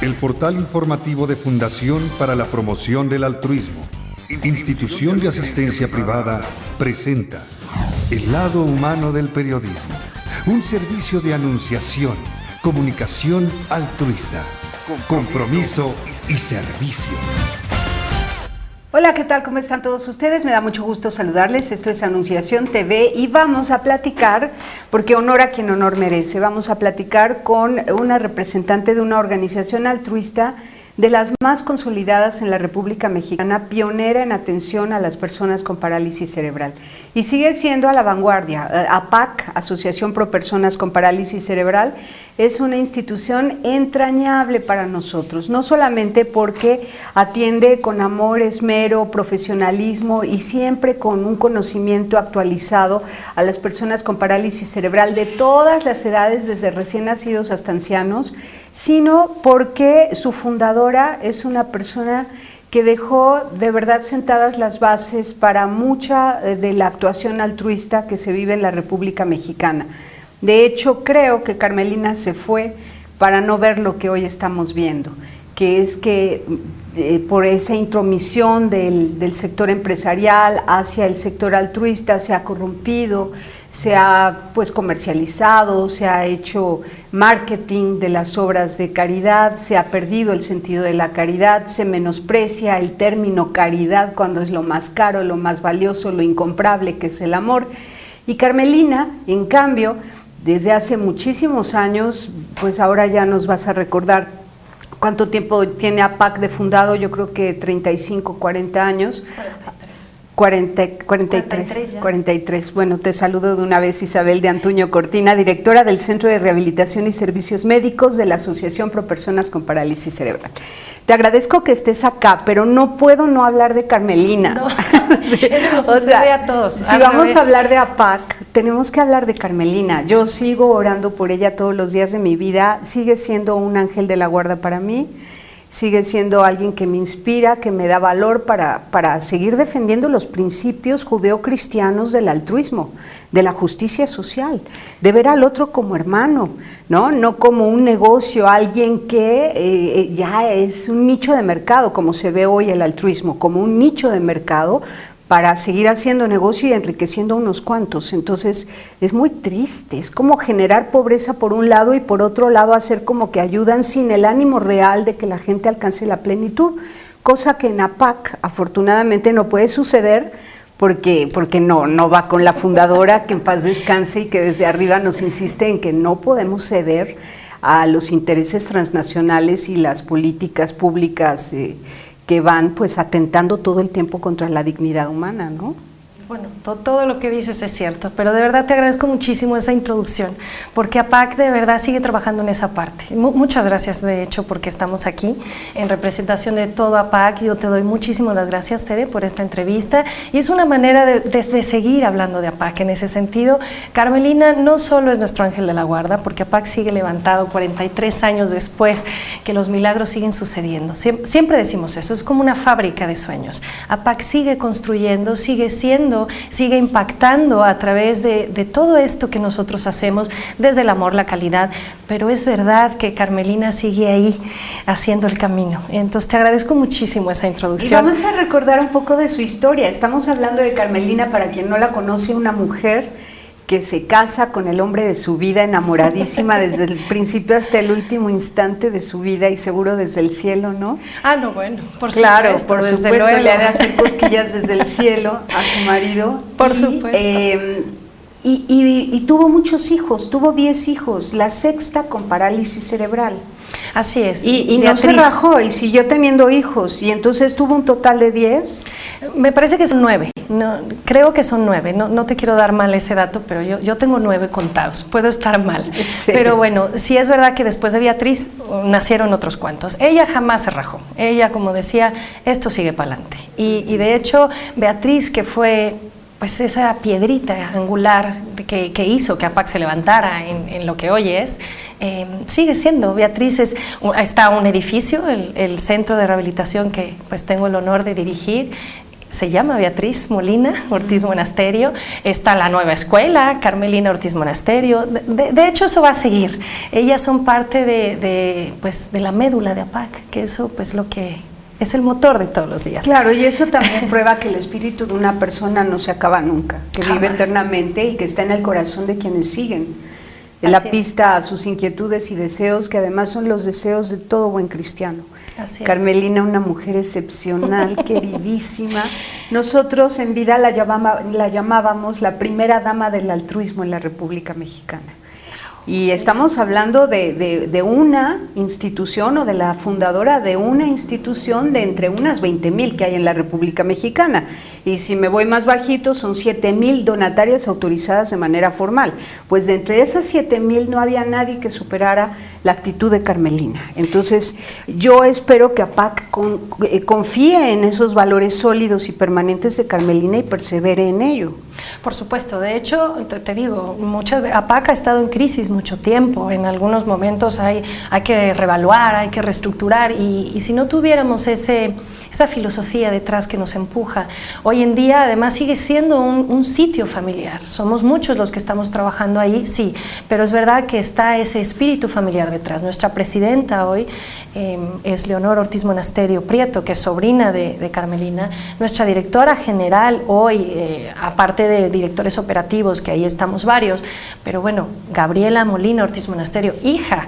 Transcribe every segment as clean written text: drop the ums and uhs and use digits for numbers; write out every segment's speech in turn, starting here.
El portal informativo de Fundación para la Promoción del Altruismo, institución de asistencia privada, presenta El lado humano del periodismo, un servicio de anunciación, comunicación altruista, compromiso y servicio. Hola, ¿qué tal? ¿Cómo están todos ustedes? Me da mucho gusto saludarles. Esto es Anunciación TV y vamos a platicar, porque honor a quien honor merece, vamos a platicar con una representante de una organización altruista de las más consolidadas en la República Mexicana, pionera en atención a las personas con parálisis cerebral. Y sigue siendo a la vanguardia. APAC, Asociación Pro Personas con Parálisis Cerebral, es una institución entrañable para nosotros, no solamente porque atiende con amor, esmero, profesionalismo y siempre con un conocimiento actualizado a las personas con parálisis cerebral de todas las edades, desde recién nacidos hasta ancianos, sino porque su fundadora es una persona que dejó de verdad sentadas las bases para mucha de la actuación altruista que se vive en la República Mexicana. De hecho, creo que Carmelina se fue para no ver lo que hoy estamos viendo, que es que por esa intromisión del sector empresarial hacia el sector altruista se ha corrompido, se ha comercializado, se ha hecho marketing de las obras de caridad, se ha perdido el sentido de la caridad, se menosprecia el término caridad cuando es lo más caro, lo más valioso, lo incomparable que es el amor. Y Carmelina, en cambio, desde hace muchísimos años, pues ahora ya nos vas a recordar cuánto tiempo tiene APAC de fundado, yo creo que 35, 40 años. 43. Bueno, te saludo de una vez, Isabel de Antuño Cortina, directora del Centro de Rehabilitación y Servicios Médicos de la Asociación Pro Personas con Parálisis Cerebral. Te agradezco que estés acá, pero no puedo no hablar de Carmelina. No, eso nos sucede a todos. Si vamos a hablar de APAC, tenemos que hablar de Carmelina. Yo sigo orando por ella todos los días de mi vida, sigue siendo un ángel de la guarda para mí. Sigue siendo alguien que me inspira, que me da valor para seguir defendiendo los principios judeocristianos del altruismo, de la justicia social, de ver al otro como hermano, no como un negocio, alguien que ya es un nicho de mercado, como se ve hoy el altruismo, como un nicho de mercado para seguir haciendo negocio y enriqueciendo a unos cuantos. Entonces es muy triste, es como generar pobreza por un lado y por otro lado hacer como que ayudan sin el ánimo real de que la gente alcance la plenitud, cosa que en APAC afortunadamente no puede suceder porque no va con la fundadora, que en paz descanse, y que desde arriba nos insiste en que no podemos ceder a los intereses transnacionales y las políticas públicas que van atentando todo el tiempo contra la dignidad humana, ¿no? Bueno, todo lo que dices es cierto, pero de verdad te agradezco muchísimo esa introducción, porque APAC de verdad sigue trabajando en esa parte. Muchas gracias, de hecho, porque estamos aquí en representación de todo APAC. Yo te doy muchísimas las gracias, Tere, por esta entrevista, y es una manera de seguir hablando de APAC en ese sentido. Carmelina no solo es nuestro ángel de la guarda, porque APAC sigue levantado 43 años después, que los milagros siguen sucediendo. Siempre decimos eso, es como una fábrica de sueños. APAC sigue construyendo, sigue impactando a través de todo esto que nosotros hacemos, desde el amor, la calidad, pero es verdad que Carmelina sigue ahí haciendo el camino. Entonces te agradezco muchísimo esa introducción. Y vamos a recordar un poco de su historia. Estamos hablando de Carmelina, para quien no la conoce, una mujer que se casa con el hombre de su vida, enamoradísima desde el principio hasta el último instante de su vida, y seguro desde el cielo, ¿no? Ah, no, bueno, por supuesto, le ha de hacer cosquillas desde el cielo a su marido. Por supuesto. Y tuvo muchos hijos, tuvo 10 hijos, la sexta con parálisis cerebral. Así es. Y no se rajó y siguió teniendo hijos, y entonces tuvo un total de 10. Me parece que son 9, no, creo que son 9, no te quiero dar mal ese dato, pero yo tengo 9 contados, puedo estar mal. Sí. Pero bueno, sí es verdad que después de Beatriz nacieron otros cuantos. Ella jamás se rajó, ella, como decía, esto sigue para adelante. Y de hecho, Beatriz, que fue esa piedrita angular que hizo que APAC se levantara en lo que hoy es, sigue siendo. Beatriz está un edificio, el centro de rehabilitación que tengo el honor de dirigir, se llama Beatriz Molina Ortiz Monasterio, está la nueva escuela, Carmelina Ortiz Monasterio, de hecho eso va a seguir, ellas son parte pues, de la médula de APAC, que eso pues lo que es el motor de todos los días. Claro, y eso también prueba que el espíritu de una persona no se acaba nunca, que vive eternamente y que está en el corazón de quienes siguen la pista a sus inquietudes y deseos, que además son los deseos de todo buen cristiano. Así Carmelina, una mujer excepcional, queridísima. Nosotros en vida la llamábamos la primera dama del altruismo en la República Mexicana. Y estamos hablando de una institución o de la fundadora de una institución de entre unas 20,000 que hay en la República Mexicana. Y si me voy más bajito, son 7,000 donatarias autorizadas de manera formal. Pues de entre esas 7,000 no había nadie que superara la actitud de Carmelina. Entonces, yo espero que APAC confíe en esos valores sólidos y permanentes de Carmelina y persevere en ello. Por supuesto, de hecho, te digo, APAC ha estado en crisis mucho tiempo, en algunos momentos hay que reevaluar, hay que reestructurar y si no tuviéramos esa filosofía detrás que nos empuja, hoy en día además sigue siendo un sitio familiar, somos muchos los que estamos trabajando ahí, sí, pero es verdad que está ese espíritu familiar detrás. Nuestra presidenta hoy es Leonor Ortiz Monasterio Prieto, que es sobrina de Carmelina, nuestra directora general hoy, aparte de directores operativos, que ahí estamos varios, pero bueno, Gabriela Molina Ortiz Monasterio, hija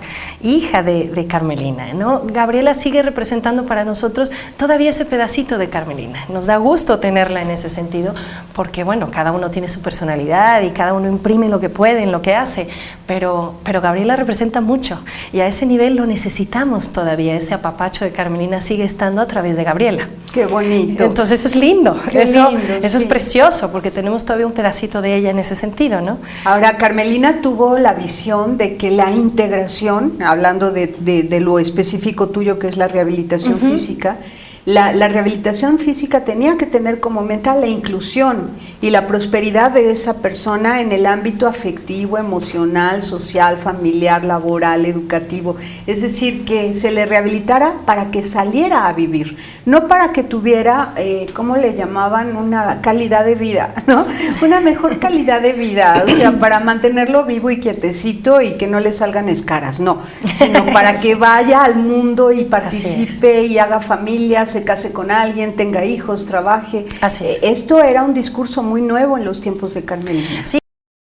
de Carmelina, ¿no? Gabriela sigue representando para nosotros todavía ese pedacito de Carmelina, nos da gusto tenerla en ese sentido, porque bueno, cada uno tiene su personalidad y cada uno imprime lo que puede en lo que hace, pero Gabriela representa mucho y a ese nivel lo necesitamos todavía, ese apapacho de Carmelina sigue estando a través de Gabriela. ¡Qué bonito! Entonces es lindo, eso sí. Es precioso, porque tenemos todavía un pedacito de ella en ese sentido, ¿no? Ahora, Carmelina tuvo la visión de que la integración, hablando de lo específico tuyo que es la rehabilitación física, la rehabilitación física tenía que tener como meta la inclusión y la prosperidad de esa persona en el ámbito afectivo, emocional, social, familiar, laboral, educativo. Es decir, que se le rehabilitara para que saliera a vivir, no para que tuviera, ¿cómo le llamaban? Una calidad de vida, ¿no? Una mejor calidad de vida, o sea, para mantenerlo vivo y quietecito y que no le salgan escaras, no, sino para que vaya al mundo y participe y haga familias, se case con alguien, tenga hijos, trabaje. Así es. Esto era un discurso muy nuevo en los tiempos de Carmelina. Sí.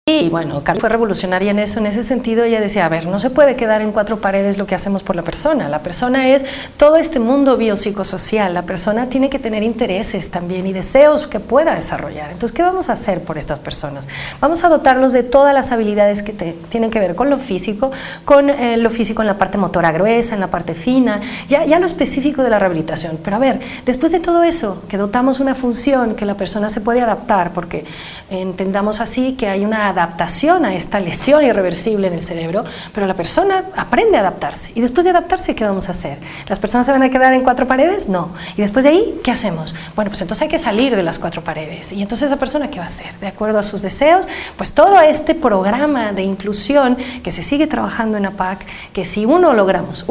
Y bueno, Carmen fue revolucionaria en eso, en ese sentido ella decía, a ver, no se puede quedar en cuatro paredes lo que hacemos por la persona es todo este mundo biopsicosocial, la persona tiene que tener intereses también y deseos que pueda desarrollar, entonces ¿qué vamos a hacer por estas personas? Vamos a dotarlos de todas las habilidades que tienen que ver con lo físico en la parte motora gruesa, en la parte fina, ya lo específico de la rehabilitación, pero a ver, después de todo eso, que dotamos una función que la persona se puede adaptar, porque entendamos así que hay una adaptación a esta lesión irreversible en el cerebro, pero la persona aprende a adaptarse. Y después de adaptarse, ¿qué vamos a hacer? ¿Las personas se van a quedar en cuatro paredes? No. ¿Y después de ahí, qué hacemos? Bueno, pues entonces hay que salir de las cuatro paredes. ¿Y entonces esa persona qué va a hacer? De acuerdo a sus deseos, pues todo este programa de inclusión que se sigue trabajando en APAC, que si logramos,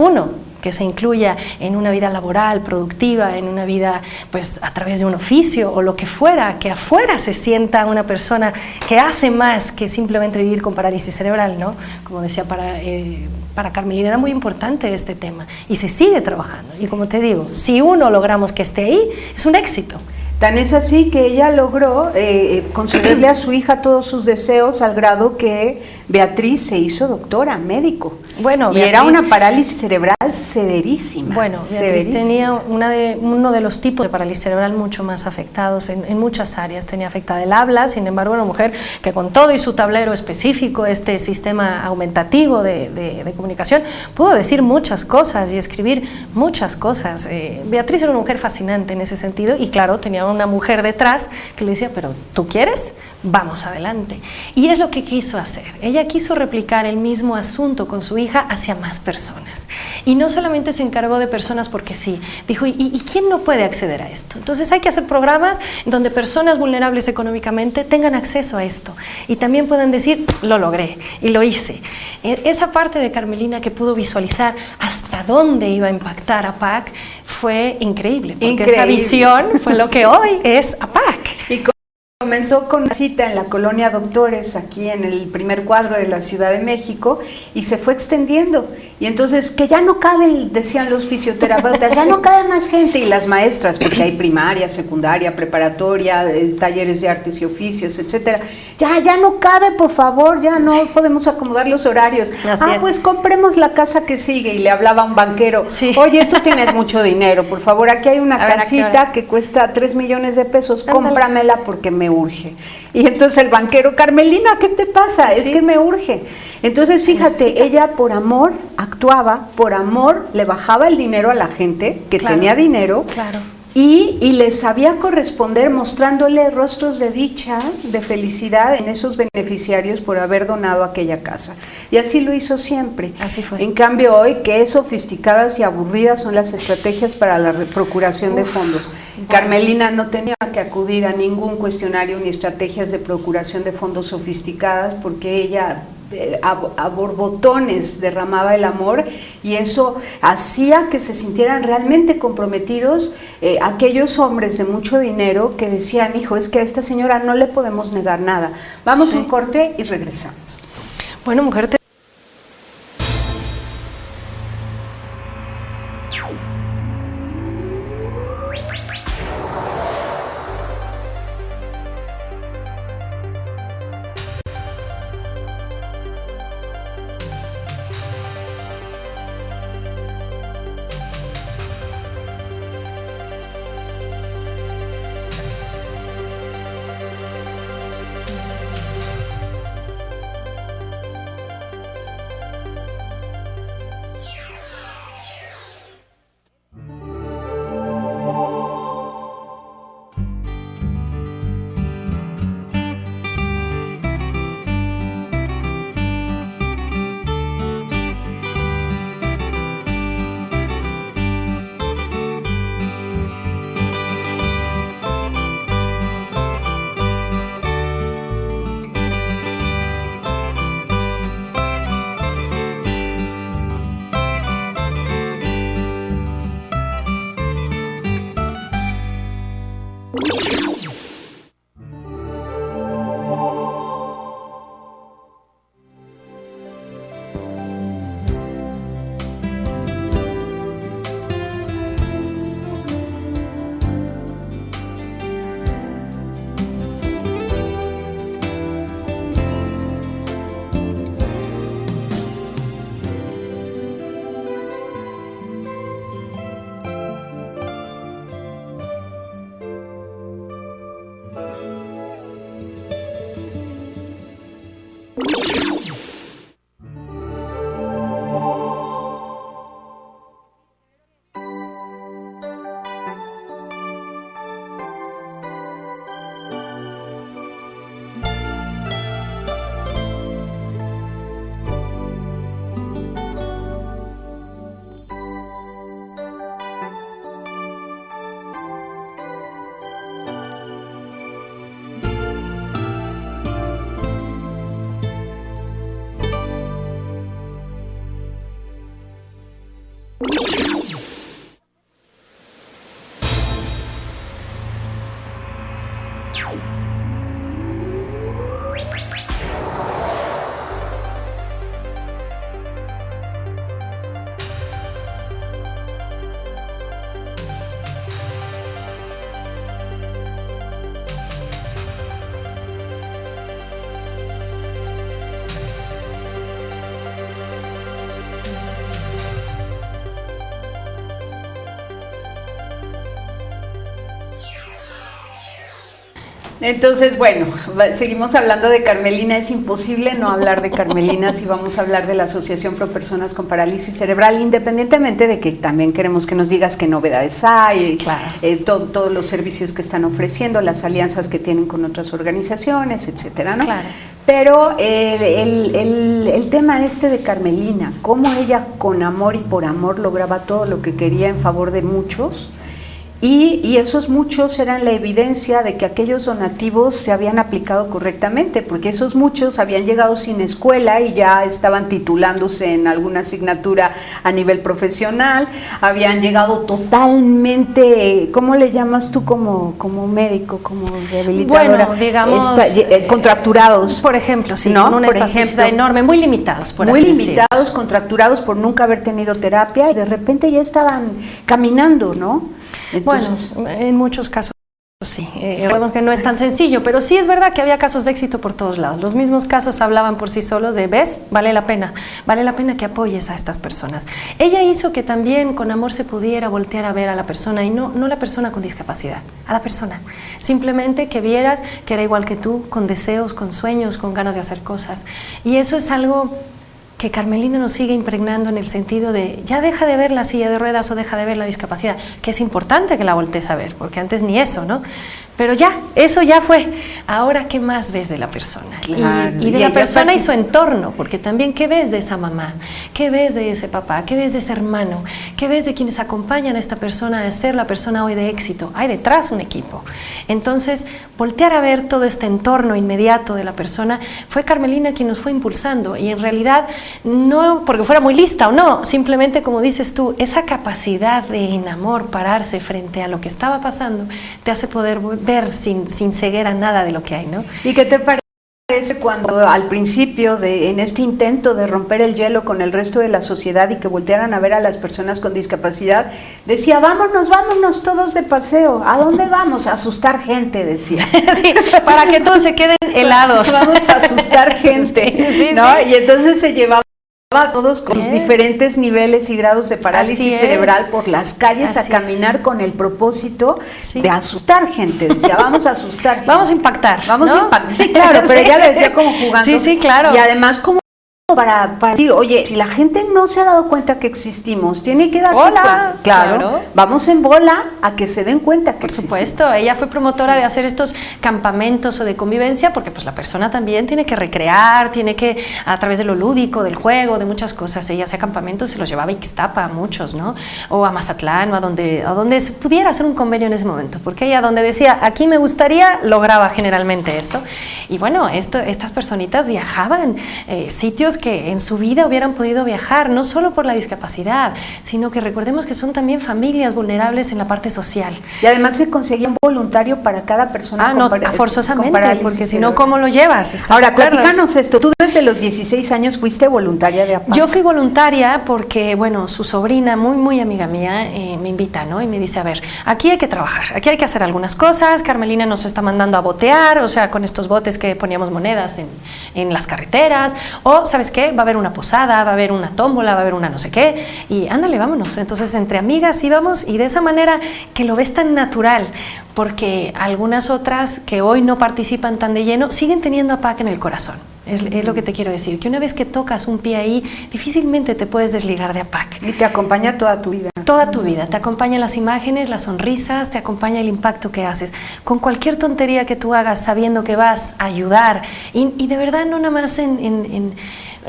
que se incluya en una vida laboral, productiva, en una vida pues a través de un oficio o lo que fuera, que afuera se sienta una persona que hace más que simplemente vivir con parálisis cerebral, ¿no? Como decía para Carmelina era muy importante este tema y se sigue trabajando y como te digo, si logramos que esté ahí, es un éxito. Tan es así que ella logró concederle a su hija todos sus deseos al grado que Beatriz se hizo doctora, médico. Bueno, y era una parálisis cerebral severísima. Bueno, Beatriz tenía uno de los tipos de parálisis cerebral mucho más afectados en muchas áreas. Tenía afectada el habla, sin embargo, una mujer que con todo y su tablero específico, este sistema aumentativo de comunicación, pudo decir muchas cosas y escribir muchas cosas. Beatriz era una mujer fascinante en ese sentido y claro, tenía una mujer detrás que le decía, pero ¿tú quieres? Vamos adelante. Y es lo que quiso hacer. Ella quiso replicar el mismo asunto con su hija hacia más personas. Y no solamente se encargó de personas porque sí. Dijo, ¿y quién no puede acceder a esto? Entonces hay que hacer programas donde personas vulnerables económicamente tengan acceso a esto. Y también puedan decir, lo logré y lo hice. Esa parte de Carmelina que pudo visualizar hasta dónde iba a impactar a APAC fue increíble, porque esa visión fue lo que hoy es APAC. Y comenzó con una cita en la colonia Doctores, aquí en el primer cuadro de la Ciudad de México, y se fue extendiendo. Y entonces, que ya no caben, decían los fisioterapeutas, ya no cabe más gente, y las maestras, porque hay primaria, secundaria, preparatoria, talleres de artes y oficios, etcétera. Ya no cabe, por favor, ya no podemos acomodar los horarios. Pues compremos la casa que sigue, y le hablaba a un banquero, oye, tú tienes mucho dinero, por favor, aquí hay una casita que cuesta 3 millones de pesos, cómpramela porque me urge. Y entonces el banquero, Carmelina, ¿qué te pasa? Es que me urge. Entonces, fíjate, ella por amor actuaba, por amor le bajaba el dinero a la gente que tenía dinero, y les sabía corresponder mostrándole rostros de dicha, de felicidad en esos beneficiarios por haber donado aquella casa. Y así lo hizo siempre. Así fue. En cambio hoy, qué sofisticadas y aburridas son las estrategias para la procuración de fondos. Carmelina no tenía que acudir a ningún cuestionario ni estrategias de procuración de fondos sofisticadas, porque ella a borbotones derramaba el amor, y eso hacía que se sintieran realmente comprometidos aquellos hombres de mucho dinero que decían, hijo, es que a esta señora no le podemos negar nada. Vamos a un corte y regresamos. Bueno, mujer, Entonces, bueno, seguimos hablando de Carmelina. Es imposible no hablar de Carmelina si vamos a hablar de la Asociación Pro Personas con Parálisis Cerebral, independientemente de que también queremos que nos digas qué novedades hay, todos los servicios que están ofreciendo, las alianzas que tienen con otras organizaciones, etcétera, ¿no? Claro. Pero el tema de Carmelina, cómo ella con amor y por amor lograba todo lo que quería en favor de muchos, Y esos muchos eran la evidencia de que aquellos donativos se habían aplicado correctamente, porque esos muchos habían llegado sin escuela y ya estaban titulándose en alguna asignatura a nivel profesional, habían llegado totalmente, ¿cómo le llamas tú como médico, como rehabilitadora? Bueno, digamos... contracturados. Por ejemplo, sí, ¿no? con una espasticidad enorme, muy limitados, por así decirlo. Muy limitados, contracturados por nunca haber tenido terapia y de repente ya estaban caminando, ¿no? Entonces, bueno, en muchos casos sí, sabemos que no es tan sencillo, pero sí es verdad que había casos de éxito por todos lados. Los mismos casos hablaban por sí solos de, ¿ves? Vale la pena que apoyes a estas personas. Ella hizo que también con amor se pudiera voltear a ver a la persona, y no la persona con discapacidad, a la persona. Simplemente que vieras que era igual que tú, con deseos, con sueños, con ganas de hacer cosas. Y eso es algo que Carmelina nos sigue impregnando en el sentido de ya deja de ver la silla de ruedas o deja de ver la discapacidad, que es importante que la voltees a ver, porque antes ni eso, ¿no? Pero ya, eso ya fue. Ahora, ¿qué más ves de la persona? Claro. Y de la persona y su entorno, porque también, ¿qué ves de esa mamá? ¿Qué ves de ese papá? ¿Qué ves de ese hermano? ¿Qué ves de quienes acompañan a esta persona a ser la persona hoy de éxito? Hay detrás un equipo. Entonces, voltear a ver todo este entorno inmediato de la persona, fue Carmelina quien nos fue impulsando, y en realidad, no porque fuera muy lista o no, simplemente como dices tú, esa capacidad de en amor pararse frente a lo que estaba pasando, te hace poder ver sin ceguera nada de lo que hay, ¿no? ¿Y qué te parece cuando al principio en este intento de romper el hielo con el resto de la sociedad y que voltearan a ver a las personas con discapacidad, decía, vámonos todos de paseo? ¿A dónde vamos? A asustar gente, decía. Sí, para que todos se queden helados. Vamos a asustar gente, sí, ¿no? Sí. Y entonces se llevaba a todos con sus diferentes niveles y grados de parálisis cerebral por las calles a caminar con el propósito de asustar gente. Decía, vamos a asustar gente. Vamos a impactar. Vamos a impactar. Sí, claro, pero ella lo decía como jugando. Sí, claro. Y además como para decir, oye, si la gente no se ha dado cuenta que existimos, tiene que darse cuenta. Claro, vamos en bola a que se den cuenta que existimos. Por supuesto, ella fue promotora de hacer estos campamentos o de convivencia, porque pues la persona también tiene que recrear, tiene que, a través de lo lúdico, del juego, de muchas cosas. Ella hacía campamentos, se los llevaba a Ixtapa a muchos, ¿no? O a Mazatlán, o a donde se pudiera hacer un convenio en ese momento, porque ella donde decía, aquí me gustaría, lograba generalmente esto. Y bueno, estas personitas viajaban, sitios que en su vida hubieran podido viajar, no solo por la discapacidad, sino que recordemos que son también familias vulnerables en la parte social. Y además se conseguía un voluntario para cada persona. Forzosamente, porque si no, ¿cómo lo llevas? Ahora, platícanos esto, tú desde los 16 años fuiste voluntaria de APAC. Yo fui voluntaria porque, bueno, su sobrina, muy amiga mía, me invita, ¿no? Y me dice, a ver, aquí hay que trabajar, aquí hay que hacer algunas cosas, Carmelina nos está mandando a botear, o sea, con estos botes que poníamos monedas en las carreteras, o, ¿sabes qué? Va a haber una posada, va a haber una tómbola, va a haber una no sé qué, y ándale, vámonos. Entonces, entre amigas íbamos, y de esa manera que lo ves tan natural, porque algunas otras que hoy no participan tan de lleno, siguen teniendo APAC en el corazón. Es lo que te quiero decir, que una vez que tocas un pie ahí, difícilmente te puedes desligar de APAC. Y te acompaña toda tu vida. Toda tu vida, te acompañan las imágenes, las sonrisas, te acompaña el impacto que haces. Con cualquier tontería que tú hagas, sabiendo que vas a ayudar, y de verdad no nada más en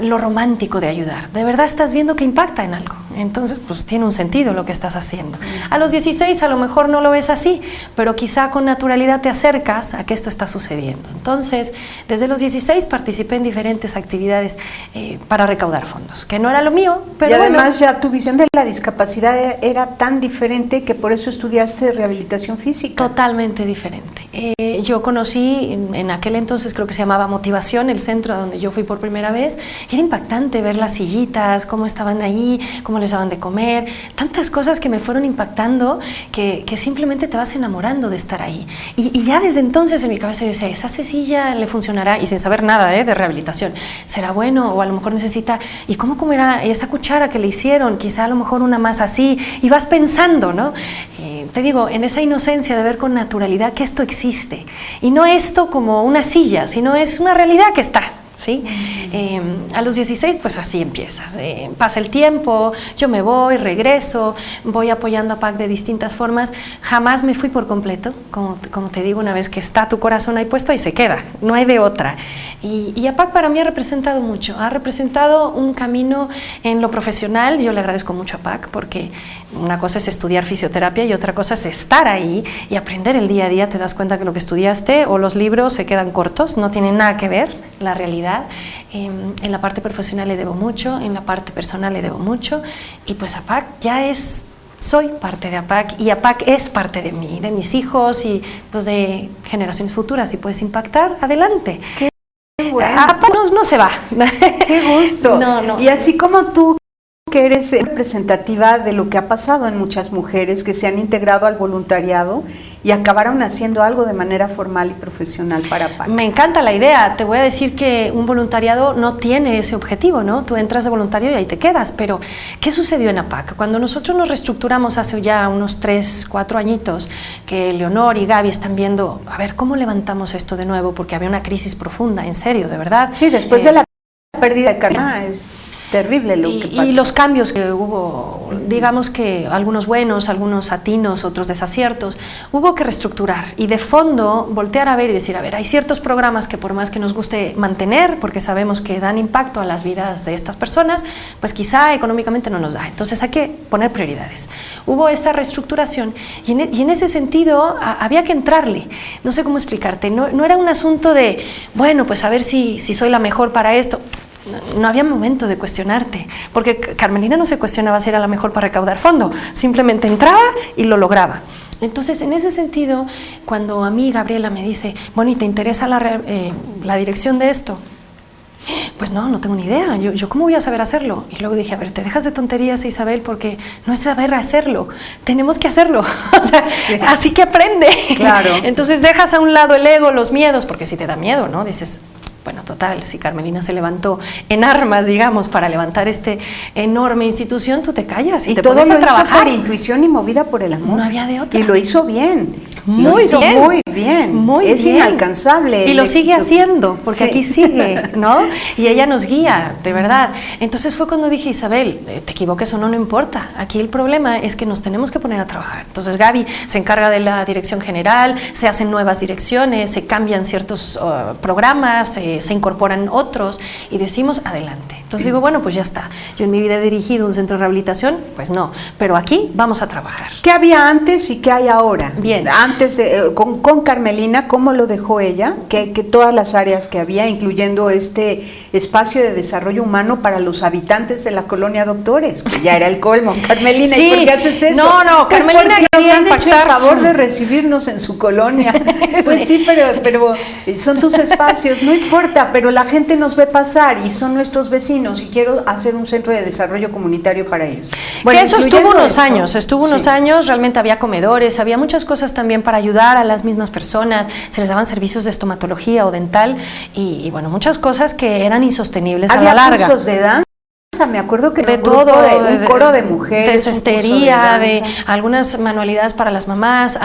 lo romántico de ayudar, de verdad estás viendo que impacta en algo, entonces pues tiene un sentido lo que estás haciendo. A los 16 a lo mejor no lo ves así, pero quizá con naturalidad te acercas a que esto está sucediendo. Entonces, desde los 16 participé en diferentes actividades para recaudar fondos, que no era lo mío, pero y además ya tu visión de la discapacidad era tan diferente que por eso estudiaste rehabilitación física. Totalmente diferente. Yo conocí en aquel entonces, creo que se llamaba Motivación, el centro a donde yo fui por primera vez, y era impactante ver las sillitas, cómo estaban ahí, cómo les daban de comer, tantas cosas que me fueron impactando que simplemente te vas enamorando de estar ahí. Y ya desde entonces en mi cabeza yo decía, esa silla le funcionará, y sin saber nada de rehabilitación, será bueno, o a lo mejor necesita, ¿y cómo comerá esa cuchara que le hicieron? Quizá a lo mejor una más así, y vas pensando, ¿no? Te digo, en esa inocencia de ver con naturalidad que esto existe, y no esto como una silla, sino es una realidad que está. ¿sí? A los 16, pues así empiezas. Pasa el tiempo, yo me voy, regreso, voy apoyando a APAC de distintas formas. Jamás me fui por completo, como te digo, una vez que está tu corazón ahí puesto, ahí se queda, no hay de otra. Y APAC para mí ha representado mucho, ha representado un camino en lo profesional. Yo le agradezco mucho a APAC porque una cosa es estudiar fisioterapia y otra cosa es estar ahí y aprender el día a día. Te das cuenta que lo que estudiaste o los libros se quedan cortos, no tienen nada que ver la realidad. En la parte profesional le debo mucho, en la parte personal le debo mucho, y pues APAC soy parte de APAC, y APAC es parte de mí, de mis hijos y pues de generaciones futuras. Si puedes impactar, adelante. Qué bueno. APAC no se va. Qué gusto. No. Y así como tú, que eres representativa de lo que ha pasado en muchas mujeres que se han integrado al voluntariado y acabaron haciendo algo de manera formal y profesional para APAC. Me encanta la idea. Te voy a decir que un voluntariado no tiene ese objetivo, ¿no? Tú entras de voluntario y ahí te quedas, pero ¿qué sucedió en APAC? Cuando nosotros nos reestructuramos hace ya unos 3, 4 añitos, que Leonor y Gaby están viendo, a ver, ¿cómo levantamos esto de nuevo? Porque había una crisis profunda, en serio, de verdad. Sí, después de la pérdida de Karina es terrible lo que pasó. Y los cambios que hubo, digamos que algunos buenos, algunos atinos, otros desaciertos, hubo que reestructurar y de fondo voltear a ver y decir, a ver, hay ciertos programas que por más que nos guste mantener, porque sabemos que dan impacto a las vidas de estas personas, pues quizá económicamente no nos da, entonces hay que poner prioridades. Hubo esta reestructuración y en ese sentido había que entrarle, no sé cómo explicarte, no era un asunto de, bueno, pues a ver si soy la mejor para esto. No había momento de cuestionarte, porque Carmelina no se cuestionaba si era la mejor para recaudar fondo, simplemente entraba y lo lograba. Entonces, en ese sentido, cuando a mí Gabriela me dice, bueno, ¿y te interesa la dirección de esto? Pues no tengo ni idea, yo ¿cómo voy a saber hacerlo? Y luego dije, a ver, te dejas de tonterías, Isabel, porque no es saber hacerlo, tenemos que hacerlo, o sea, sí. Así que aprende. Claro. Entonces dejas a un lado el ego, los miedos, porque si te da miedo, ¿no? Dices, bueno, total, si Carmelina se levantó en armas, digamos, para levantar esta enorme institución, tú te callas y te pones a trabajar. Hizo por intuición y movida por el amor. No había de otra. Y lo hizo bien. Muy bien. Es inalcanzable. Y lo sigue haciendo, porque sí. Aquí sigue, ¿no? Sí. Y ella nos guía, de verdad. Entonces fue cuando dije, Isabel, te equivoques o no importa. Aquí el problema es que nos tenemos que poner a trabajar. Entonces Gaby se encarga de la dirección general, se hacen nuevas direcciones, se cambian ciertos programas, se incorporan otros y decimos adelante. Entonces digo, bueno, pues ya está. Yo en mi vida he dirigido un centro de rehabilitación, pues no, pero aquí vamos a trabajar. ¿Qué había antes y qué hay ahora? Bien. Antes, con Carmelina, ¿cómo lo dejó ella? Que todas las áreas que había, incluyendo este espacio de desarrollo humano para los habitantes de la colonia Doctores, que ya era el colmo. Carmelina, sí. ¿y por qué haces eso? No, Carmelina quería nos han hecho el favor de recibirnos en su colonia. Pues sí, pero son tus espacios, no importa, pero la gente nos ve pasar y son nuestros vecinos y quiero hacer un centro de desarrollo comunitario para ellos. Bueno, que eso estuvo unos años, realmente había comedores, había muchas cosas también para ayudar a las mismas personas, se les daban servicios de estomatología o dental y bueno, muchas cosas que eran insostenibles a la larga. ¿Había cursos de danza? Me acuerdo que de todo, un coro de mujeres, de cestería, de algunas manualidades para las mamás.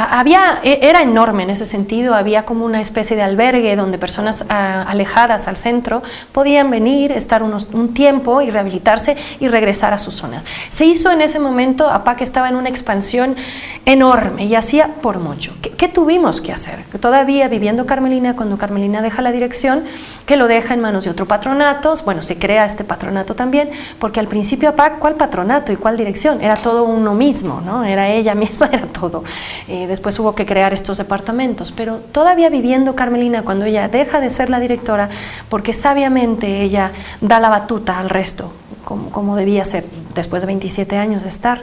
Era enorme en ese sentido, había como una especie de albergue donde personas alejadas al centro podían venir, estar un tiempo y rehabilitarse y regresar a sus zonas. Se hizo en ese momento, APAC estaba en una expansión enorme y hacía por mucho. ¿Qué tuvimos que hacer? Todavía viviendo Carmelina, cuando Carmelina deja la dirección, que lo deja en manos de otro patronato, bueno, se crea este patronato también, porque al principio APAC, ¿cuál patronato y cuál dirección? Era todo uno mismo, ¿no? Era ella misma, era todo. Después hubo que crear estos departamentos, pero todavía viviendo Carmelina, cuando ella deja de ser la directora, porque sabiamente ella da la batuta al resto, como debía ser, después de 27 años de estar.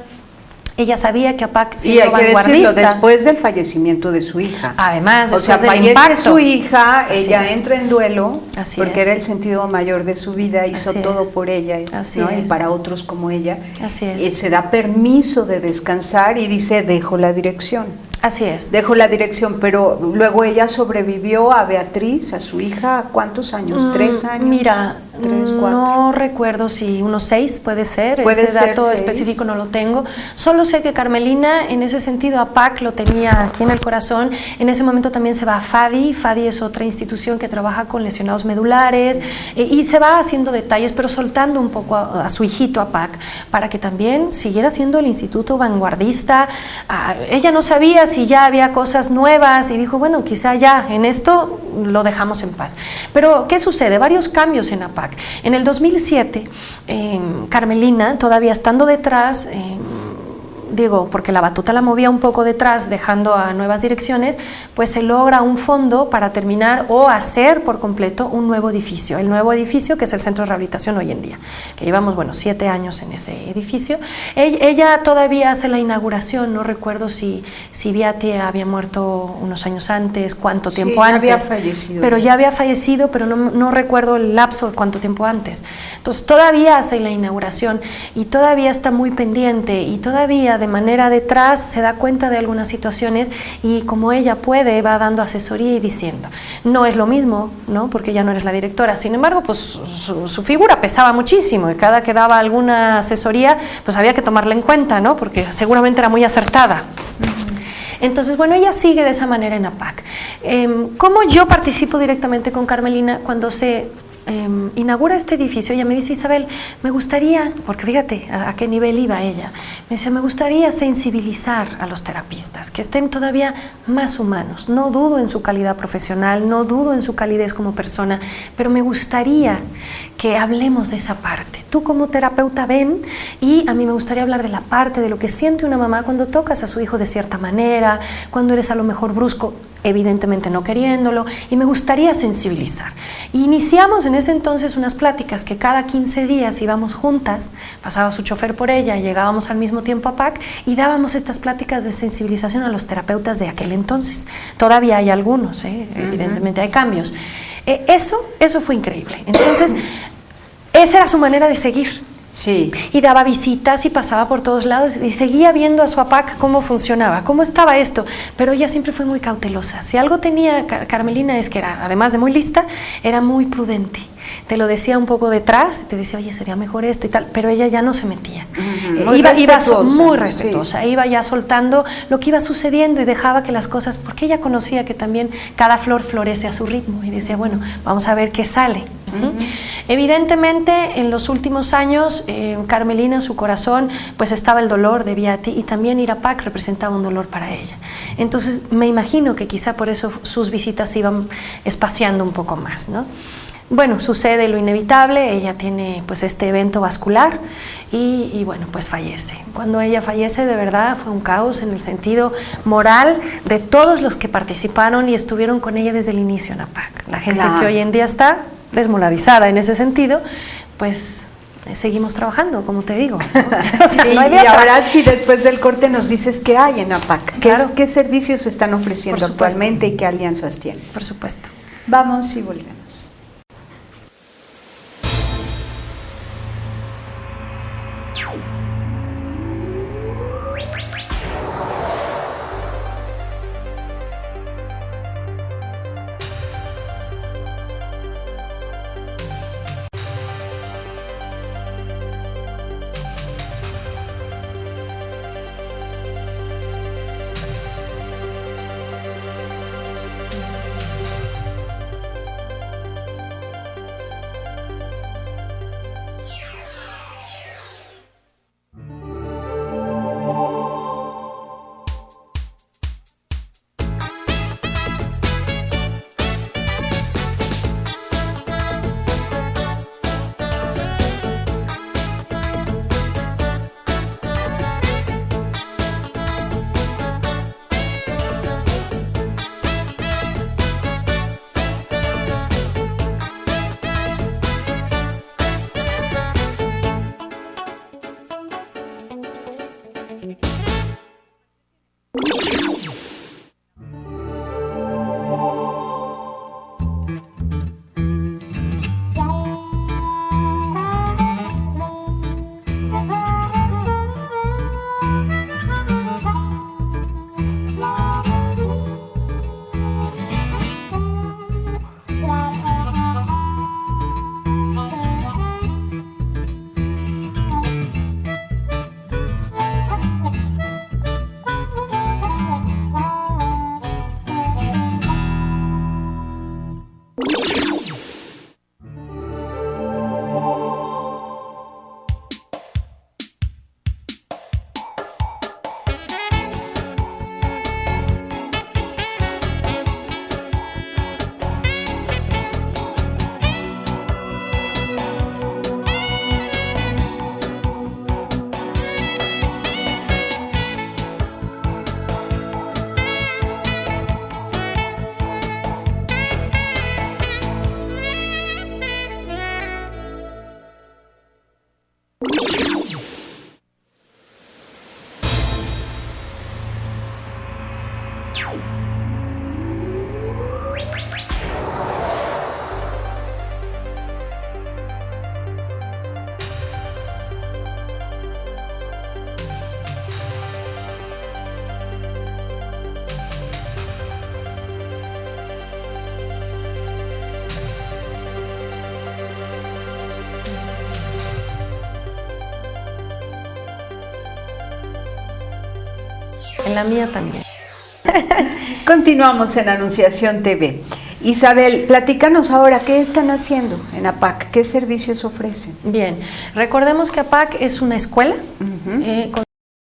Ella sabía que APAC siendo vanguardista. Y hay que decirlo, después del fallecimiento de su hija. Además, fallece su hija, ella entra en duelo, porque era el sentido mayor de su vida, hizo todo por ella, ¿no? Y para otros como ella. Así es. Se da permiso de descansar y dice, dejo la dirección. Así es. Dejó la dirección, pero luego ella sobrevivió a Beatriz, a su hija, ¿cuántos años? ¿3 años? Mira, 3, 4. No recuerdo si unos 6 puede ser, Puede ese ser dato 6. específico no lo tengo. Solo sé que Carmelina, en ese sentido, APAC lo tenía aquí en el corazón. En ese momento también se va a FADI. FADI es otra institución que trabaja con lesionados medulares, y se va haciendo detalles, pero soltando un poco a su hijito APAC para que también siguiera siendo el instituto vanguardista. Ella no sabía si ya había cosas nuevas y dijo, bueno, quizá ya en esto lo dejamos en paz. Pero, ¿qué sucede? Varios cambios en APAC. En el 2007, Carmelina, todavía estando detrás, digo, porque la batuta la movía un poco detrás, dejando a nuevas direcciones, pues se logra un fondo para terminar o hacer por completo un nuevo edificio. El nuevo edificio que es el Centro de Rehabilitación hoy en día, que llevamos, 7 años en ese edificio. Ella todavía hace la inauguración, no recuerdo si Beate había muerto unos años antes, cuánto tiempo antes. Había fallecido. Pero ya había fallecido, pero no recuerdo el lapso de cuánto tiempo antes. Entonces todavía hace la inauguración y todavía está muy pendiente y todavía de manera detrás se da cuenta de algunas situaciones y como ella puede va dando asesoría y diciendo, no es lo mismo, ¿no? Porque ya no eres la directora, sin embargo pues su figura pesaba muchísimo y cada que daba alguna asesoría pues había que tomarla en cuenta, ¿no? Porque seguramente era muy acertada. Entonces, ella sigue de esa manera en APAC. ¿Cómo yo participo directamente con Carmelina cuando se inaugura este edificio? Ella me dice, Isabel, me gustaría, porque fíjate a qué nivel iba ella, me dice, me gustaría sensibilizar a los terapistas, que estén todavía más humanos. No dudo en su calidad profesional, no dudo en su calidez como persona, pero me gustaría que hablemos de esa parte. Tú como terapeuta ven, y a mí me gustaría hablar de la parte de lo que siente una mamá cuando tocas a su hijo de cierta manera, cuando eres a lo mejor brusco, evidentemente no queriéndolo, y me gustaría sensibilizar. Iniciamos en ese entonces unas pláticas que cada 15 días íbamos juntas, pasaba su chofer por ella, llegábamos al mismo tiempo a PAC y dábamos estas pláticas de sensibilización a los terapeutas de aquel entonces. Todavía hay algunos, evidentemente hay cambios. Eso fue increíble. Entonces, esa era su manera de seguir. Sí. Y daba visitas y pasaba por todos lados y seguía viendo a su APAC cómo funcionaba, cómo estaba esto, pero ella siempre fue muy cautelosa. Si algo tenía Carmelina es que era, además de muy lista, era muy prudente. Te lo decía un poco detrás, te decía, oye, sería mejor esto y tal, pero ella ya no se metía. Iba muy respetuosa, sí. Iba ya soltando lo que iba sucediendo y dejaba que las cosas, porque ella conocía que también cada flor florece a su ritmo y decía, bueno, vamos a ver qué sale. Evidentemente, en los últimos años, Carmelina, su corazón, pues estaba el dolor de Beate y también ir a PAC representaba un dolor para ella. Entonces, me imagino que quizá por eso sus visitas se iban espaciando un poco más, ¿no? Bueno, sucede lo inevitable, ella tiene pues este evento vascular y bueno, pues fallece. Cuando ella fallece, de verdad fue un caos en el sentido moral de todos los que participaron y estuvieron con ella desde el inicio en APAC. La gente que hoy en día está desmoralizada en ese sentido, pues seguimos trabajando, como te digo, ¿no? O sea, no hay de y otra. ahora sí, después del corte nos dices qué hay en APAC, Claro. qué servicios se están ofreciendo actualmente y qué alianzas tienen. Por supuesto. Vamos y volvemos. En la mía también. Continuamos en Anunciación TV. Isabel, platícanos ahora, ¿qué están haciendo en APAC? ¿Qué servicios ofrecen? Bien, recordemos que APAC es una escuela con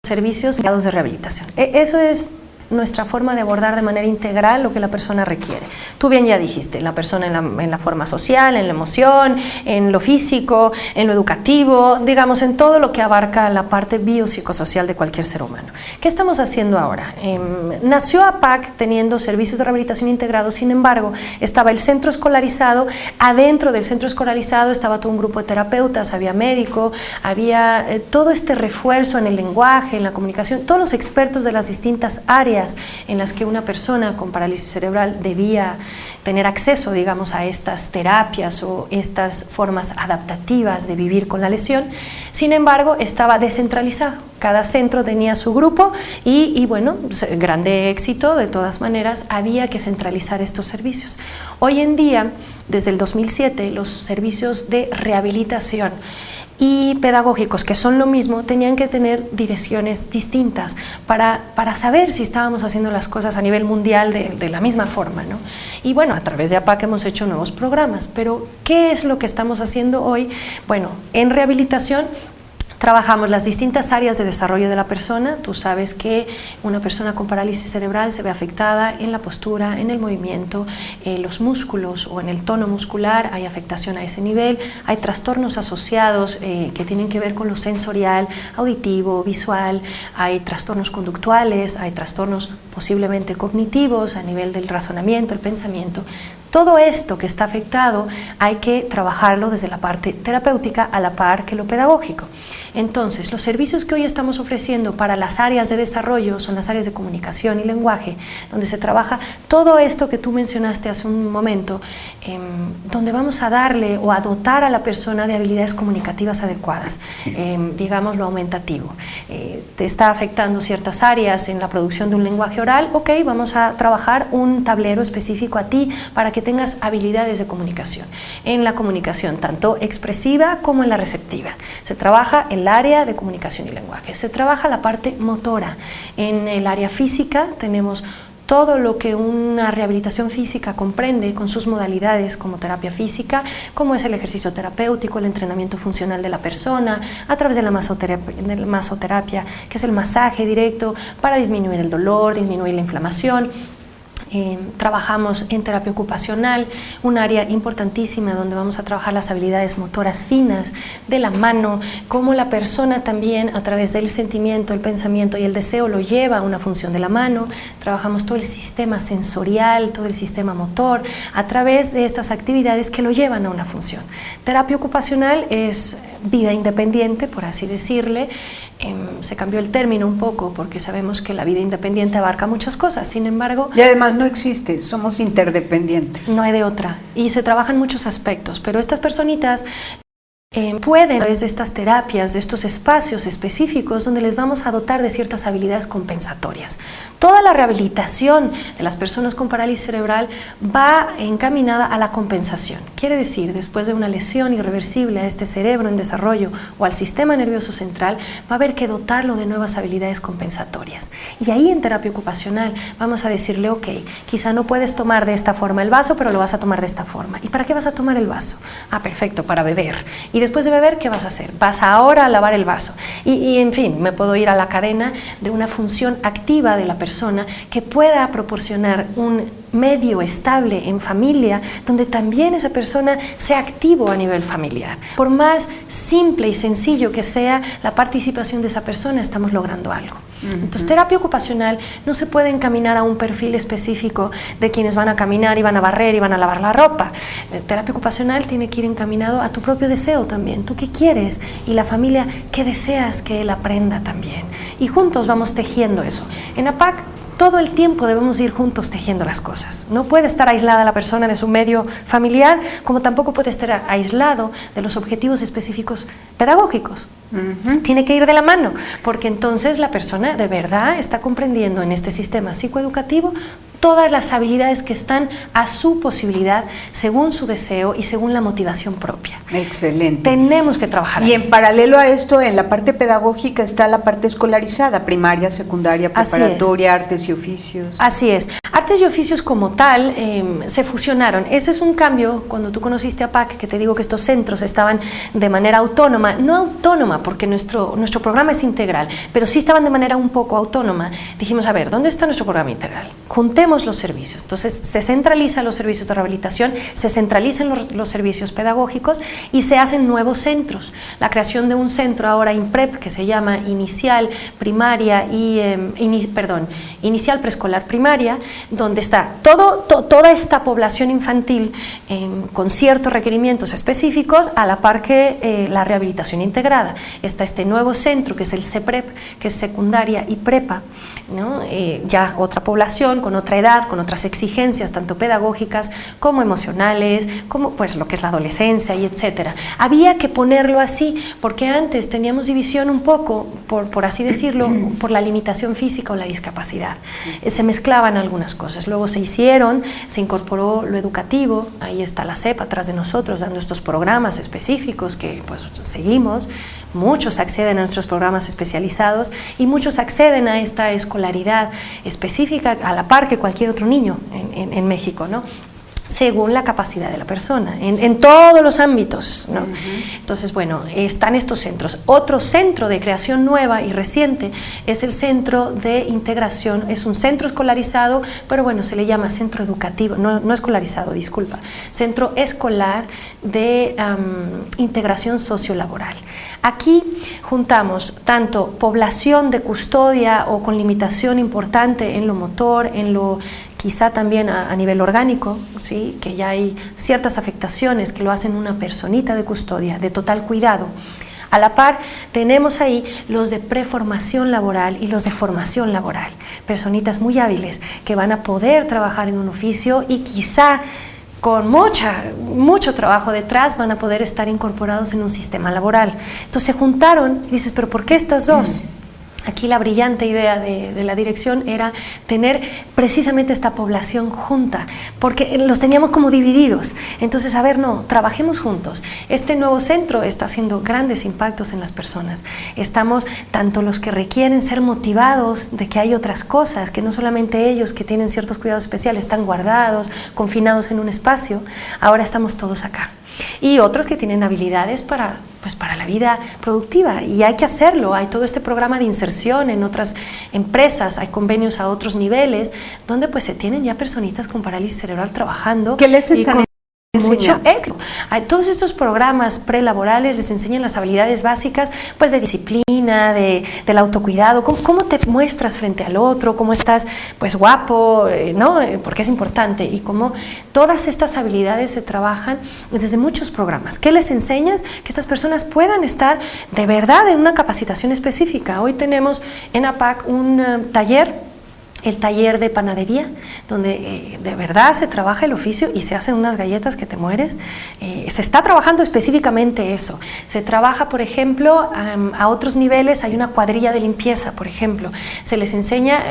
servicios de rehabilitación. Eso es nuestra forma de abordar de manera integral lo que la persona requiere. Tú bien ya dijiste, la persona en la forma social, en la emoción, en lo físico, en lo educativo, digamos, en todo lo que abarca la parte biopsicosocial de cualquier ser humano. ¿Qué estamos haciendo ahora? Nació APAC teniendo servicios de rehabilitación integrados, sin embargo, estaba el centro escolarizado, adentro del centro escolarizado estaba todo un grupo de terapeutas, había médico, había todo este refuerzo en el lenguaje, en la comunicación, todos los expertos de las distintas áreas en las que una persona con parálisis cerebral debía tener acceso, digamos, a estas terapias o estas formas adaptativas de vivir con la lesión. Sin embargo, estaba descentralizado. Cada centro tenía su grupo y bueno, grande éxito, de todas maneras, había que centralizar estos servicios. Hoy en día, desde el 2007, los servicios de rehabilitación y pedagógicos, que son lo mismo, tenían que tener direcciones distintas para saber si estábamos haciendo las cosas a nivel mundial de la misma forma, ¿no? Y bueno, a través de APAC hemos hecho nuevos programas, pero ¿qué es lo que estamos haciendo hoy? Bueno, en rehabilitación trabajamos las distintas áreas de desarrollo de la persona. Tú sabes que una persona con parálisis cerebral se ve afectada en la postura, en el movimiento, los músculos o en el tono muscular, hay afectación a ese nivel, hay trastornos asociados que tienen que ver con lo sensorial, auditivo, visual, hay trastornos conductuales, hay trastornos posiblemente cognitivos a nivel del razonamiento, el pensamiento. Todo esto que está afectado hay que trabajarlo desde la parte terapéutica a la par que lo pedagógico. Entonces, los servicios que hoy estamos ofreciendo para las áreas de desarrollo son las áreas de comunicación y lenguaje, donde se trabaja todo esto que tú mencionaste hace un momento, donde vamos a darle o a dotar a la persona de habilidades comunicativas adecuadas, digamos lo aumentativo. Te está afectando ciertas áreas en la producción de un lenguaje oral, ok, vamos a trabajar un tablero específico a ti para que tengas habilidades de comunicación. En la comunicación, tanto expresiva como en la receptiva. Se trabaja el área de comunicación y lenguaje. Se trabaja la parte motora. En el área física tenemos todo lo que una rehabilitación física comprende con sus modalidades como terapia física, como es el ejercicio terapéutico, el entrenamiento funcional de la persona, a través de la masoterapia, que es el masaje directo para disminuir el dolor, disminuir la inflamación. Trabajamos en terapia ocupacional, un área importantísima donde vamos a trabajar las habilidades motoras finas de la mano, cómo la persona también a través del sentimiento, el pensamiento y el deseo lo lleva a una función de la mano. Trabajamos todo el sistema sensorial, todo el sistema motor a través de estas actividades que lo llevan a una función. Terapia ocupacional es vida independiente, por así decirle. Se cambió el término un poco porque sabemos que la vida independiente abarca muchas cosas, sin embargo... Y además no existe, somos interdependientes. No hay de otra, y se trabajan muchos aspectos, pero estas personitas pueden, a través de estas terapias, de estos espacios específicos donde les vamos a dotar de ciertas habilidades compensatorias. Toda la rehabilitación de las personas con parálisis cerebral va encaminada a la compensación. Quiere decir, después de una lesión irreversible a este cerebro en desarrollo o al sistema nervioso central, va a haber que dotarlo de nuevas habilidades compensatorias. Y ahí en terapia ocupacional vamos a decirle, ok, quizá no puedes tomar de esta forma el vaso, pero lo vas a tomar de esta forma. ¿Y para qué vas a tomar el vaso? Ah, perfecto, para beber. Y después de beber, ¿qué vas a hacer? Vas ahora a lavar el vaso. Y en fin, me puedo ir a la cadena de una función activa de la persona que pueda proporcionar un medio estable en familia, donde también esa persona sea activo a nivel familiar. Por más simple y sencillo que sea la participación de esa persona, estamos logrando algo. Entonces, terapia ocupacional no se puede encaminar a un perfil específico de quienes van a caminar y van a barrer y van a lavar la ropa. Terapia ocupacional tiene que ir encaminado a tu propio deseo también. ¿Tú qué quieres? Y la familia, ¿qué deseas que él aprenda también? Y juntos vamos tejiendo eso. En APAC, todo el tiempo debemos ir juntos tejiendo las cosas. No puede estar aislada la persona de su medio familiar, como tampoco puede estar aislado de los objetivos específicos pedagógicos. Tiene que ir de la mano, porque entonces la persona de verdad está comprendiendo en este sistema psicoeducativo todas las habilidades que están a su posibilidad, según su deseo y según la motivación propia. Excelente. Tenemos que trabajar. Y en paralelo a esto, en la parte pedagógica está la parte escolarizada, primaria, secundaria, preparatoria, artes y oficios. Así es. Artes y oficios como tal se fusionaron. Ese es un cambio cuando tú conociste a PAC, que te digo que estos centros estaban de manera autónoma, no autónoma porque nuestro programa es integral, pero sí estaban de manera un poco autónoma. Dijimos, a ver, ¿dónde está nuestro programa integral? Juntemos los servicios. Entonces se centralizan los servicios de rehabilitación, se centralizan los servicios pedagógicos y se hacen nuevos centros. La creación de un centro ahora INPREP que se llama Inicial Primaria y Inicial Preescolar Primaria, donde está toda esta población infantil con ciertos requerimientos específicos, a la par que la rehabilitación integrada. Está este nuevo centro que es el CEPREP, que es secundaria y prepa, ¿no? Ya otra población con otra edad, con otras exigencias tanto pedagógicas como emocionales, como pues lo que es la adolescencia y etcétera. Había que ponerlo así porque antes teníamos división un poco, por así decirlo, por la limitación física o la discapacidad. Se mezclaban algunas cosas. Luego se incorporó lo educativo, ahí está la CEP atrás de nosotros dando estos programas específicos que pues seguimos. Muchos acceden a nuestros programas especializados y muchos acceden a esta escolaridad específica a la par que cualquier otro niño en México, ¿no? Según la capacidad de la persona, en todos los ámbitos, ¿no? Entonces, bueno, están estos centros. Otro centro de creación nueva y reciente es el centro de integración, es un centro escolarizado, pero bueno, se le llama centro educativo, no escolarizado, disculpa, centro escolar de integración sociolaboral. Aquí juntamos tanto población de custodia o con limitación importante en lo motor, en lo quizá también a nivel orgánico, ¿sí? Que ya hay ciertas afectaciones que lo hacen una personita de custodia, de total cuidado. A la par tenemos ahí los de preformación laboral y los de formación laboral, personitas muy hábiles que van a poder trabajar en un oficio y quizá con mucho trabajo detrás van a poder estar incorporados en un sistema laboral. Entonces se juntaron y dices, ¿pero por qué estas dos? Aquí la brillante idea de la dirección era tener precisamente esta población junta, porque los teníamos como divididos. Entonces, a ver, no, trabajemos juntos. Este nuevo centro está haciendo grandes impactos en las personas. Estamos, tanto los que requieren ser motivados de que hay otras cosas, que no solamente ellos que tienen ciertos cuidados especiales están guardados, confinados en un espacio, ahora estamos todos acá. Y otros que tienen habilidades para la vida productiva, y hay que hacerlo. Hay todo este programa de inserción en otras empresas, hay convenios a otros niveles, donde pues se tienen ya personitas con parálisis cerebral trabajando. ¿Qué les están mucho éxito. Todos estos programas prelaborales les enseñan las habilidades básicas pues de disciplina, del autocuidado, cómo te muestras frente al otro, cómo estás pues guapo, ¿no? Porque es importante, y cómo todas estas habilidades se trabajan desde muchos programas. ¿Qué les enseñas? Que estas personas puedan estar de verdad en una capacitación específica. Hoy tenemos en APAC un taller, el taller de panadería, donde de verdad se trabaja el oficio y se hacen unas galletas que te mueres. Se está trabajando específicamente eso. Se trabaja, por ejemplo, a otros niveles, hay una cuadrilla de limpieza, por ejemplo. Se les enseña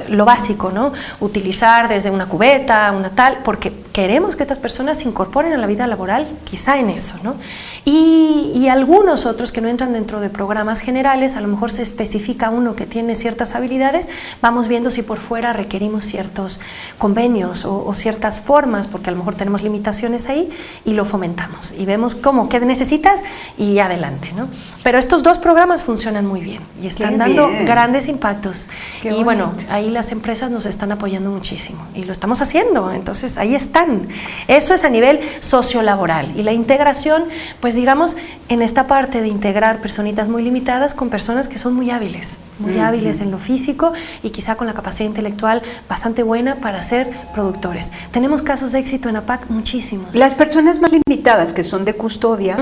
lo básico, ¿no? Utilizar desde una cubeta, una tal, porque queremos que estas personas se incorporen a la vida laboral, quizá en eso, ¿no? Y algunos otros que no entran dentro de programas generales, a lo mejor se especifica uno que tiene ciertas habilidades, vamos viendo si por fuera requerimos ciertos convenios o ciertas formas, porque a lo mejor tenemos limitaciones ahí, y lo fomentamos y vemos cómo, qué necesitas y adelante, ¿no? Pero estos dos programas funcionan muy bien y están dando grandes impactos. Qué y bonito. bueno, ahí las empresas nos están apoyando muchísimo y lo estamos haciendo, entonces ahí están. Eso es a nivel sociolaboral, y la integración, pues digamos, en esta parte de integrar personitas muy limitadas con personas que son muy hábiles en lo físico y quizá con la capacidad intelectual bastante buena para ser productores. Tenemos casos de éxito en APAC muchísimos. Las personas más limitadas, que son de custodia,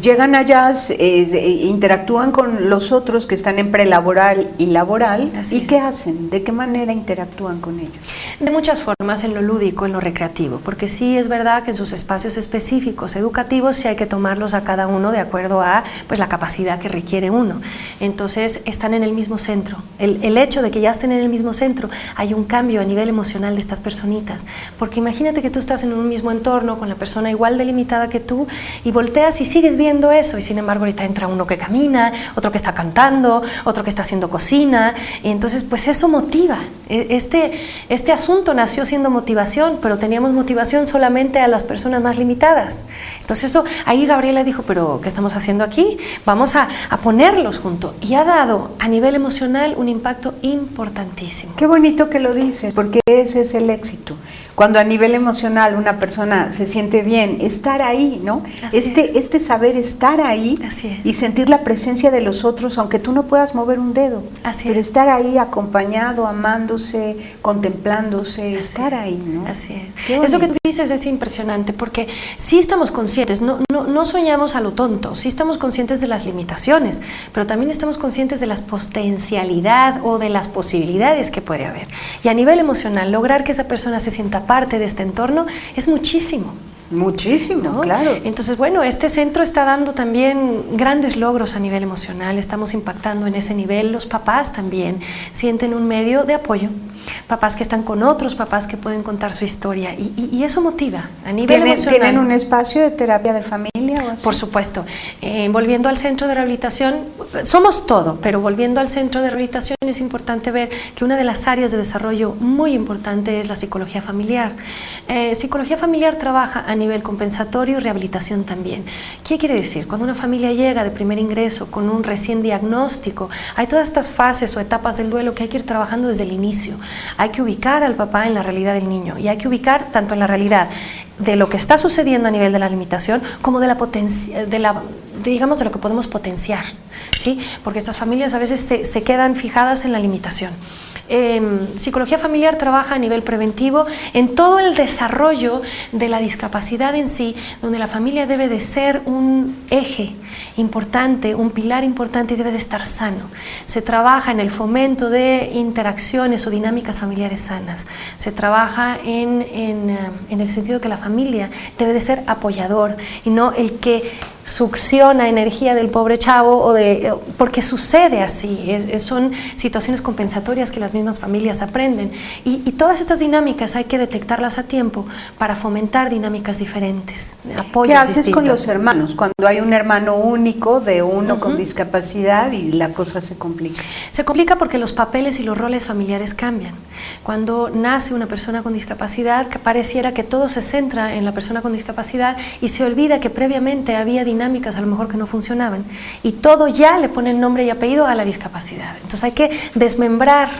llegan allá, interactúan con los otros que están en prelaboral y laboral. Así ¿Y es. qué hacen? ¿De qué manera interactúan con ellos? De muchas formas, en lo lúdico, en lo recreativo, porque sí es verdad que en sus espacios específicos educativos sí hay que tomarlos a cada uno de acuerdo a pues la capacidad que requiere uno. Entonces están en el mismo mismo centro. El hecho de que ya estén en el mismo centro, hay un cambio a nivel emocional de estas personitas. Porque imagínate que tú estás en un mismo entorno con la persona igual delimitada que tú y volteas y sigues viendo eso, y sin embargo ahorita entra uno que camina, otro que está cantando, otro que está haciendo cocina, y entonces pues eso motiva. Este asunto nació siendo motivación, pero teníamos motivación solamente a las personas más limitadas. Entonces eso, ahí Gabriela dijo, pero ¿qué estamos haciendo aquí? Vamos a ponerlos juntos, y ha dado a nivel emocional un impacto importantísimo. Qué bonito que lo dices, porque ese es el éxito. Cuando a nivel emocional una persona se siente bien, estar ahí, ¿no? Este saber estar ahí y sentir la presencia de los otros, aunque tú no puedas mover un dedo. Pero estar ahí acompañado, amándose, contemplándose, estar ahí, ¿no? Así es. Eso que tú dices es impresionante, porque sí estamos conscientes, no soñamos a lo tonto, sí estamos conscientes de las limitaciones, pero también estamos conscientes de las potencialidad o de las posibilidades que puede haber. Y a nivel emocional, lograr que esa persona se sienta parte de este entorno es muchísimo. Muchísimo, ¿no? Claro. Entonces, bueno, este centro está dando también grandes logros a nivel emocional, estamos impactando en ese nivel. Los papás también sienten un medio de apoyo, papás que están con otros papás que pueden contar su historia, y eso motiva a nivel emocional. ¿Tienen un espacio de terapia de familia o así? Por supuesto. Volviendo al centro de rehabilitación, somos todo, pero volviendo al centro de rehabilitación es importante ver que una de las áreas de desarrollo muy importante es la psicología familiar. Psicología familiar trabaja a nivel compensatorio y rehabilitación también. ¿Qué quiere decir? Cuando una familia llega de primer ingreso con un recién diagnóstico, hay todas estas fases o etapas del duelo que hay que ir trabajando desde el inicio. Hay que ubicar al papá en la realidad del niño, y hay que ubicar tanto en la realidad de lo que está sucediendo a nivel de la limitación como de digamos de lo que podemos potenciar, ¿sí? Porque estas familias a veces se quedan fijadas en la limitación. Psicología familiar trabaja a nivel preventivo en todo el desarrollo de la discapacidad en sí, donde la familia debe de ser un eje importante, un pilar importante, y debe de estar sano. Se trabaja en el fomento de interacciones o dinámicas familiares sanas. Se trabaja en el sentido que la familia debe de ser apoyador y no el que succiona energía del pobre chavo, porque sucede así, son situaciones compensatorias que las mismas familias aprenden, y todas estas dinámicas hay que detectarlas a tiempo para fomentar dinámicas diferentes, apoyos ¿Qué haces distintos. con los hermanos cuando hay un hermano único de uno con discapacidad y la cosa se complica? Se complica porque los papeles y los roles familiares cambian. Cuando nace una persona con discapacidad, pareciera que todo se centra en la persona con discapacidad y se olvida que previamente había dinámicas a lo mejor que no funcionaban, y todo ya le ponen nombre y apellido a la discapacidad. Entonces hay que desmembrar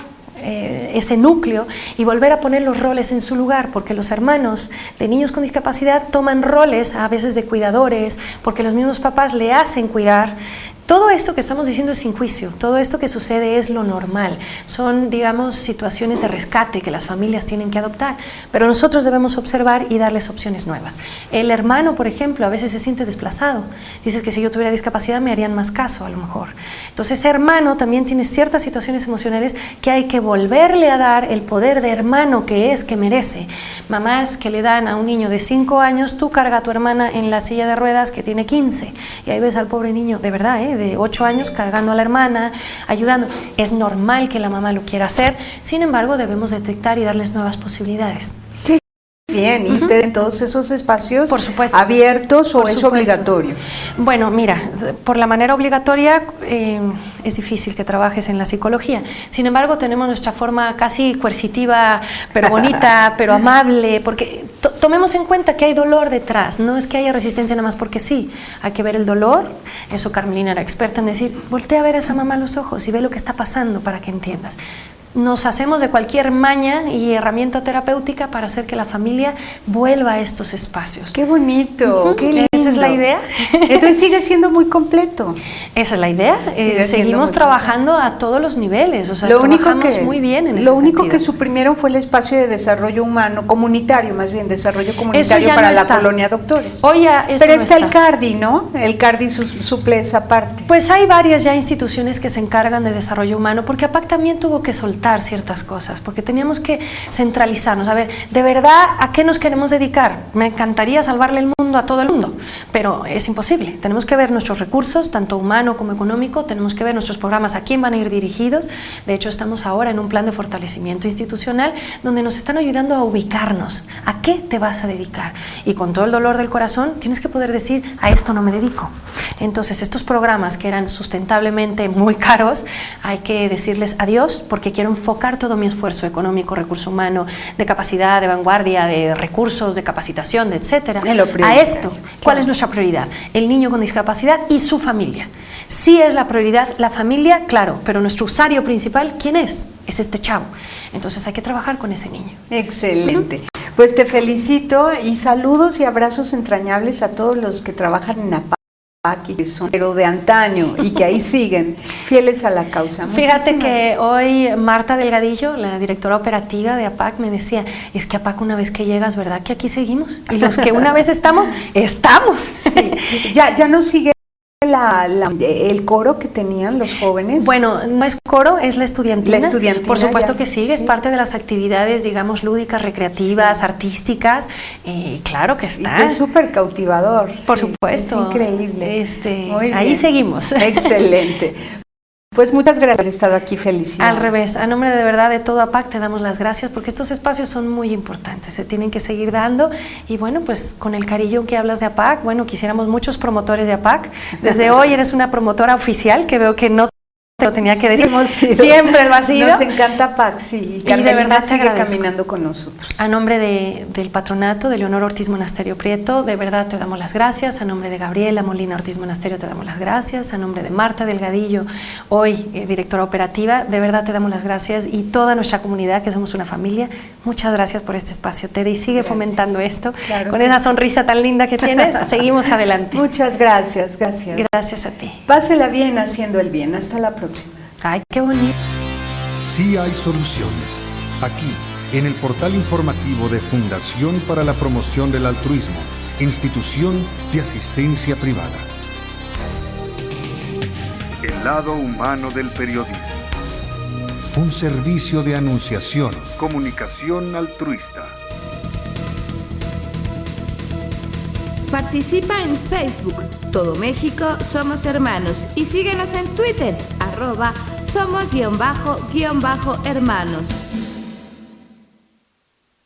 ese núcleo y volver a poner los roles en su lugar, porque los hermanos de niños con discapacidad toman roles a veces de cuidadores, porque los mismos papás le hacen cuidar. Todo esto que estamos diciendo es sin juicio, todo esto que sucede es lo normal, son, digamos, situaciones de rescate que las familias tienen que adoptar, pero nosotros debemos observar y darles opciones nuevas. El hermano, por ejemplo, a veces se siente desplazado, dices que si yo tuviera discapacidad me harían más caso a lo mejor. Entonces ese hermano también tiene ciertas situaciones emocionales que hay que volverle a dar el poder de hermano que merece. Mamás que le dan a un niño de 5 años, tú carga a tu hermana en la silla de ruedas que tiene 15, y ahí ves al pobre niño, de verdad, de 8 años cargando a la hermana, ayudando. Es normal que la mamá lo quiera hacer, sin embargo debemos detectar y darles nuevas posibilidades. Bien, ¿y usted en todos esos espacios por supuesto, abiertos o por es supuesto obligatorio? Bueno, mira, por la manera obligatoria es difícil que trabajes en la psicología. Sin embargo, tenemos nuestra forma casi coercitiva, pero bonita, pero amable, porque tomemos en cuenta que hay dolor detrás, no es que haya resistencia nada más porque sí, hay que ver el dolor. Eso Carmelina era experta en decir, voltea a ver a esa mamá a los ojos y ve lo que está pasando para que entiendas. Nos hacemos de cualquier maña y herramienta terapéutica para hacer que la familia vuelva a estos espacios. ¡Qué bonito! ¡Qué lindo! Esa es la idea. Entonces sigue siendo muy completo. Esa es la idea. Seguimos trabajando a todos los niveles, o sea, trabajamos muy bien en ese sentido. Lo único que suprimieron fue el espacio de desarrollo humano, comunitario más bien, desarrollo comunitario para la colonia Doctores. Pero está el CARDI, ¿no? El CARDI suple esa parte. Pues hay varias ya instituciones que se encargan de desarrollo humano, porque APAC también tuvo que soltar ciertas cosas, porque teníamos que centralizarnos. A ver, ¿de verdad a qué nos queremos dedicar? Me encantaría salvarle el mundo ayudando a todo el mundo, pero es imposible. Tenemos que ver nuestros recursos, tanto humano como económico, tenemos que ver nuestros programas, a quién van a ir dirigidos. De hecho, estamos ahora en un plan de fortalecimiento institucional donde nos están ayudando a ubicarnos. ¿A qué te vas a dedicar? Y con todo el dolor del corazón, tienes que poder decir, a esto no me dedico. Entonces, estos programas que eran sustentablemente muy caros, hay que decirles adiós porque quiero enfocar todo mi esfuerzo económico, recurso humano, de capacidad, de vanguardia, de recursos, de capacitación, de etcétera, a esto. ¿Cuál es nuestra prioridad? El niño con discapacidad y su familia. Sí es la prioridad la familia, claro, pero nuestro usuario principal, ¿quién es? Es este chavo. Entonces hay que trabajar con ese niño. Excelente. Pues te felicito y saludos y abrazos entrañables a todos los que trabajan en APAC y que son pero de antaño y que ahí siguen fieles a la causa. Fíjate que hoy Marta Delgadillo, la directora operativa de APAC, me decía, es que APAC una vez que llegas, ¿verdad que aquí seguimos? Y los que una vez estamos, estamos. Sí. Ya no sigue el coro que tenían los jóvenes. Bueno, no es coro, es la estudiantina. La estudiantina, por supuesto ya, que sigue, es parte de las actividades, digamos, lúdicas, recreativas, artísticas, claro que está. Es súper cautivador. Por supuesto. Es increíble. Ahí seguimos. Excelente. Pues muchas gracias por haber estado aquí, felicidades. Al revés, a nombre de verdad de todo APAC te damos las gracias porque estos espacios son muy importantes, se tienen que seguir dando y bueno, pues con el cariño que hablas de APAC, bueno, quisiéramos muchos promotores de APAC. Desde hoy eres una promotora oficial que veo que no te lo tenía que decir, siempre lo has sido. Nos encanta APAC, sí, y de verdad te sigue agradezco. Caminando con nosotros. A nombre del patronato de Leonor Ortiz Monasterio Prieto, de verdad te damos las gracias. A nombre de Gabriela Molina Ortiz Monasterio te damos las gracias. A nombre de Marta Delgadillo, hoy directora operativa, de verdad te damos las gracias y toda nuestra comunidad, que somos una familia, muchas gracias por este espacio, Tere, y sigue fomentando esto, claro, con esa sonrisa tan linda que tienes, seguimos adelante. Muchas gracias, gracias. Gracias a ti. Pásela bien haciendo el bien, hasta la próxima. Ay, qué bonito. Sí hay soluciones. Aquí, en el portal informativo de Fundación para la Promoción del Altruismo, Institución de Asistencia Privada. El lado humano del periodismo. Un servicio de anunciación, comunicación altruista. Participa en Facebook, Todo México Somos Hermanos, y síguenos en Twitter, @somos_hermanos.